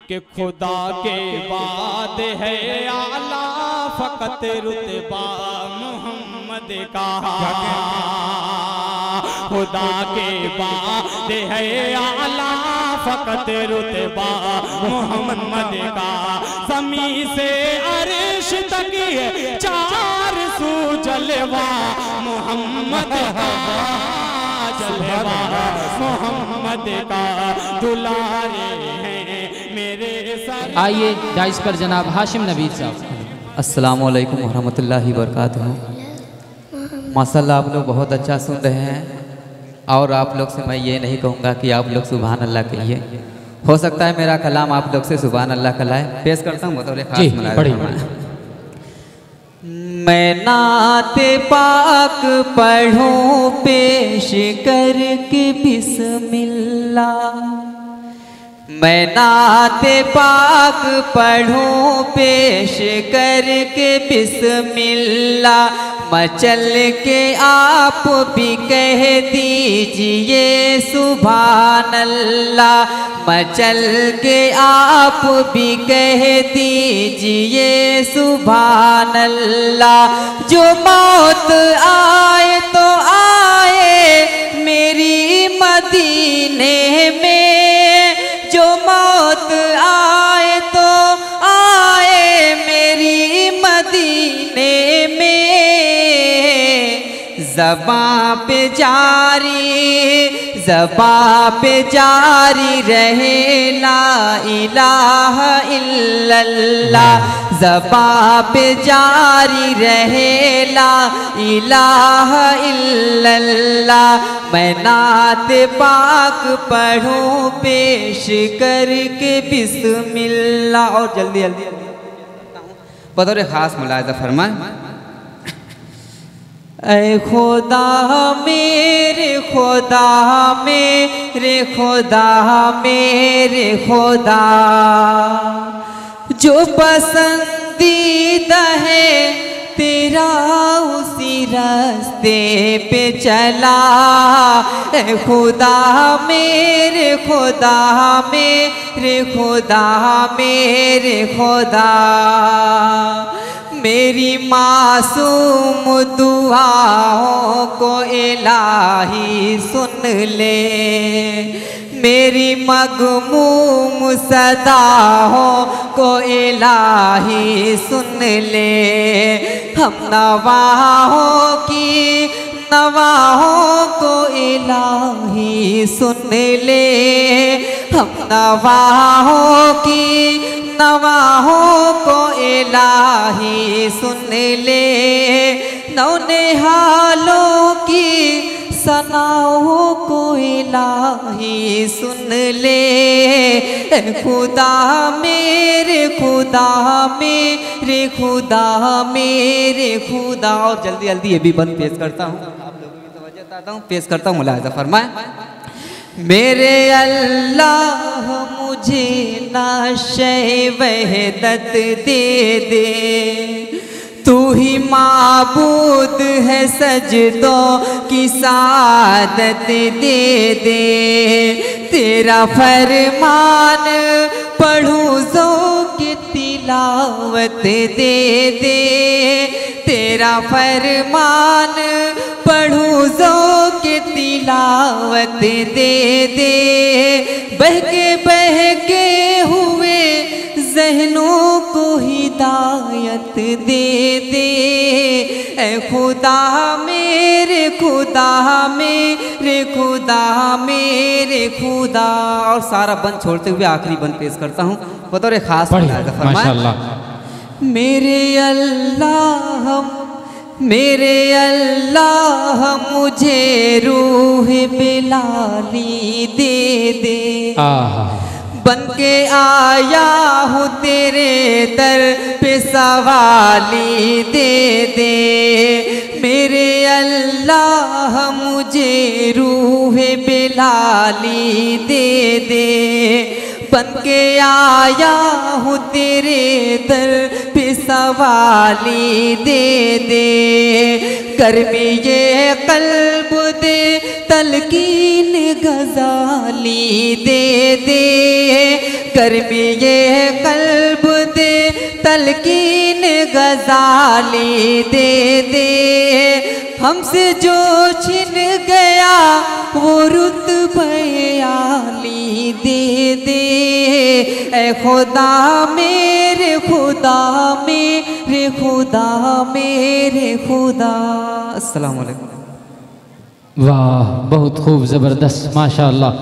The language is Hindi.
कि खुदा के बाद है आला फकत रुतबा मोहम्मद का। खुदा के बाद है आला फकत रुतबा मोहम्मद का। ज़मीं से अर्श तक चार सू जलवा मोहम्मद का, जलवा मोहम्मद का। दुलारे हैं मेरे सर। आइए डाइस पर जनाब हाशिम नबीर साहब। अस्सलामु अलैकुम वरहमतुल्लाहि वबरकातुहू। माशाल्लाह आप लोग बहुत अच्छा सुन रहे हैं और आप लोग से मैं ये नहीं कहूँगा कि आप लोग सुभान अल्लाह कहिए। हो सकता है मेरा कलाम आप लोग से सुभान अल्लाह कहलाए। पेश करता हूँ बतौर खास मुलाज़िम। मैं नात पाक पढ़ूं पेश करके बिस्मिल्लाह। मैं नात पाक पढ़ूं पेश करके बिस्मिल्लाह। मचल के आप भी कह दीजिए सुभान अल्लाह। मचल के आप भी कह दीजिए सुभान अल्लाह। जो मौत आए तो आए मेरी मदीने में। जो मौत आए तो आए मेरी मदीने में। ज़बां पे जारी रहे ला इलाहा इल्लल्लाह। ज़बां पे जारी रहे ला इलाहा इल्लल्लाह। मैं नात पाक पढ़ूं पेश करके बिस्मिल्लाह। और जल्दी जल्दी बतौर खास मुलाहिज़ा फरमाएं। ऐ खुदा मेरे खुदा मेरे खुदा मेरे खुदा, जो पसंदीदा है तेरा उसी रास्ते पे चला। ऐ खुदा मेरे खुदा मेरे खुदा मेरे खुदा, मेरी मासूम दुआओं को इलाही सुन ले। मेरी मगमूम सदाओं को इलाही सुन ले। हम नवाहों को इलाही सुन ले। हम नवाहों को इलाही सुन ले। नौनिहालों की सनाओं को इलाही सुन ले। खुदा मेरे खुदा मेरे खुदा मेरे खुदा। और जल्दी जल्दी ये भी बंद पेश करता हूँ, आप लोगों की तवज्जो चाहता हूँ, पेश करता हूँ, मुलाहिज़ा फरमाएं। मेरे अल्लाह मुझे नाशे वहदत दे दे। तू ही माबूद है सजदों की सादत दे दे। तेरा फरमान पढ़ूं ज़ौक़ तिलावत दे दे। तेरा फरमान पढ़ूं ज़ौक़ तिलावत दे दे। बहके हुए ज़हनों को हिदायत दे दे। ऐ खुदा मेरे खुदा मेरे खुदा मेरे खुदा। और सारा बंद छोड़ते हुए आखिरी बंद पेश करता हूँ बतौर खास माशाअल्लाह। मेरे अल्लाह मुझे रूह बिलाली दे दे। बन के आया हूँ तेरे दर पे सवाली दे दे। मेरे अल्लाह मुझे रूह बिलाली दे दे। बन के आया हूँ तेरे दर पे सवाली दे दे। गर्मी ये कल्ब दे तलकीन गजाली दे दे। गर्मी ये कल्ब दे, तलकीन गजाली दे दे, हमसे जो छिन गया वो रुतबे आली दे दे। ऐ खुदा मेरे खुदा मेरे खुदा मेरे खुदा। अस्सलाम वालेकुम। वाह, बहुत खूब, ज़बरदस्त, माशाअल्लाह।